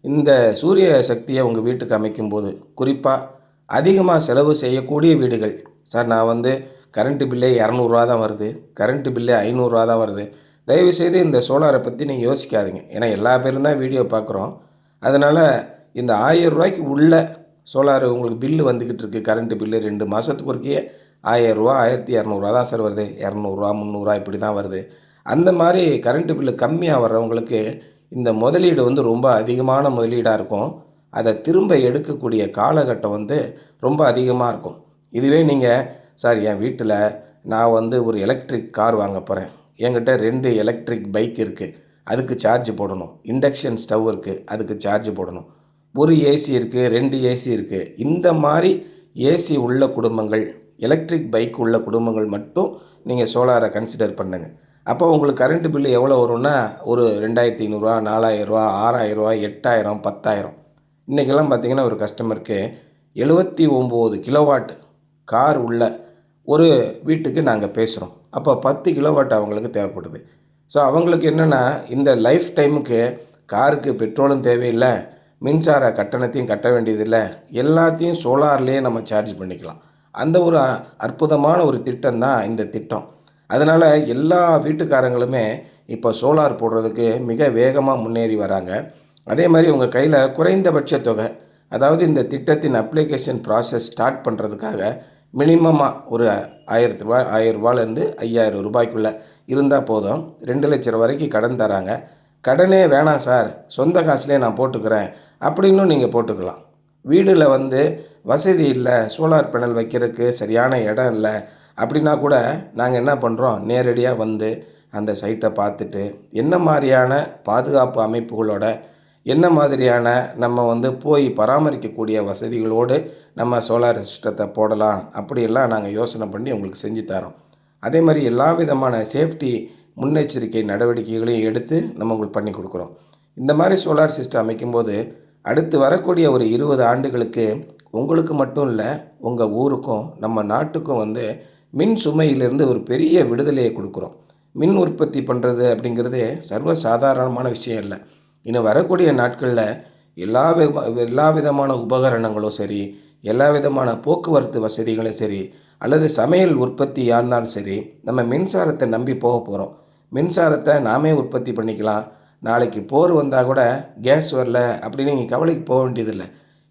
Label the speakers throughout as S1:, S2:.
S1: இந்த சூரிய சக்தியை உங்கள் வீட்டுக்கு அமைக்கும்போது, குறிப்பாக அதிகமாக செலவு செய்யக்கூடிய வீடுகள், "சார் நான் வந்து கரண்ட்டு பில்லே ரூ. 200 தான் வருது. கரண்ட்டு பில்லே ரூ. 500 தான் வருது." தயவுசெய்து இந்த சோலாரை பத்தி நீங்க யோசிக்காதீங்க. ஏன்னா எல்லா பேரும் தான் வீடியோ பார்க்குறோம். அதனால இந்த ரூ. 1000க்கு உள்ள சோலார் உங்களுக்கு பில்லு வந்துக்கிட்டு இருக்கு. கரண்ட் பில்லு 2 மாசத்துக்கு ஒருக்கயே ரூ. 1000 ரூ. 1200 தான் சார் வருது. ரூ. 200 ரூ. 300 இப்படி தான் வருது. அந்த மாரி கரண்ட் பில்லு கம்மியா வர்றவங்களுக்கு இந்த முதலீடு வந்து ரொம்ப அதிகமான முதலீடா இருக்கும். அத திரும்ப எடுக்கக்கூடிய காலகட்டம் வந்து ரொம்ப அதிகமா இருக்கும். இதுவே நீங்க, "சார் என் வீட்ல நான் வந்து ஒரு எலக்ட்ரிக் கார் வாங்க போறேன். என்கிட்ட 2 எலக்ட்ரிக் பைக் இருக்கு. அதுக்கு சார்ஜ் போடணும். இண்டக்ஷன் ஸ்டவ் இருக்கு. அதுக்கு சார்ஜ் போடணும். ஒரு ஏசி இருக்கு, 2 ஏசி இருக்கு." இந்த மாரி ஏசி உள்ள குடும்பங்கள், எலக்ட்ரிக் பைக் உள்ள குடும்பங்கள் மட்டும் நீங்க சோலார கன்சிடர் பண்ணுங்க. அப்போ உங்களுக்கு கரண்ட் பில் எவ்வளோ வரும்னா, ஒரு ரூ. 2500 ரூ. 4000 ரூ. 6000 8000 10000. இன்னைக்கெல்லாம் பார்த்தீங்கன்னா, ஒரு கஸ்டமருக்கு 79 கிலோவாட் கார் உள்ள ஒரு வீட்டுக்கு நாங்க பேசுறோம். அப்போ 10 கிலோவாட் அவங்களுக்கு தேவைப்படுது. ஸோ அவங்களுக்கு என்னன்னா, இந்த லைஃப் டைமுக்கு காருக்கு பெட்ரோலும் தேவையில்ல, மின்சார கட்டணத்தையும் கட்ட வேண்டியதில்ல. எல்லாத்தையும் சோலார்லயே நம்ம சார்ஜ் பண்ணிக்கலாம். அந்த ஒரு அற்புதமான ஒரு திட்டம் தான் இந்த திட்டம். அதனால எல்லா வீட்டுக்காரங்களுமே இப்போ சோலார் போடுறதுக்கு மிக வேகமா முன்னேறி வராங்க. அதே மாரி உங்க கையில குறைந்தபட்ச தொகை, அதாவது இந்த திட்டத்தின் அப்ளிகேஷன் ப்ராசஸ் ஸ்டார்ட் பண்றதுக்காக மினிமமா ஒரு ரூ. 1000 ரூ. 1000லேருந்து ரூ. 5000க்குள்ள இருந்தா போதும். 2,00,000 வரைக்கும் கடன் தராங்க. "கடனே வேணாம் சார், சொந்த காசுலயே நான் போட்டுக்கிறேன்." அப்படின்னும் நீங்க போட்டுக்கலாம். வீடுல வந்து வசதி இல்ல, சோலார் பேனல் வைக்கிறதுக்கு சரியான இடம் இல்ல அப்படின்னா கூட, நாங்க என்ன பண்றோம், நேரடியா வந்து அந்த சைட்ட பார்த்துட்டு, என்ன மாரியான பாதுகாப்பு அமைப்புகளோட, என்ன மாதிரியான நம்ம வந்து போய் பராமரிக்கக்கூடிய வசதிகளோடு நம்ம சோலார் சிஸ்டத்த போடலாம், அப்படியெல்லாம் நாங்க யோசனை பண்ணி உங்களுக்கு செஞ்சு தரோம். அதே மாரி எல்லா விதமான சேஃப்டி முன்னெச்சரிக்கை நடவடிக்கைகளையும் எடுத்து நம்ம உங்களுக்கு பண்ணி குடுக்குறோம். இந்த மாரி சோலார் சிஸ்டம் அமைக்கும்போது, அடுத்து வரக்கூடிய ஒரு 20 ஆண்டுகளுக்கு உங்களுக்கு மட்டும் இல்ல, உங்க ஊருக்கும், நம்ம நாட்டுக்கும் வந்து மின் சுமையிலிருந்து ஒரு பெரிய விடுதலைய குடுக்குறோம். மின் உற்பத்தி பண்றது அப்படிங்கிறது சர்வ சாதாரணமான விஷயம் இல்ல. இன்னும் வரக்கூடிய நாட்கள்ல எல்லா விதமான உபகரணங்களும் சரி, எல்லா விதமான போக்குவரத்து வசதிகளும் சரி, அல்லது சமையல் உற்பத்தியா இருந்தாலும் சரி, நம்ம மின்சாரத்த நம்பி போகப்போறோம். மின்சாரத்த நாமே உற்பத்தி பண்ணிக்கலாம். நாளைக்கு போர் வந்தா கூட கேஸ் வரல அப்படின்னு நீங்க கவலைக்கு போ வேண்டியதில்ல.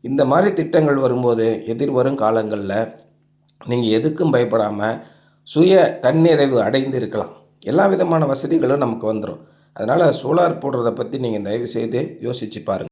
S1: இந்த மாரி திட்டங்கள் வரும்போது, எதிர்வரும் காலங்கள்ல நீங்க எதுக்கும் பயப்படாம, சுய தன்னிறைவு அடைந்து இருக்கலாம். எல்லா விதமான வசதிகளும் நமக்கு வந்துரும். அதனால சோலார் போடுறத பத்தி நீங்க தயவு செய்து யோசிச்சு பாருங்க.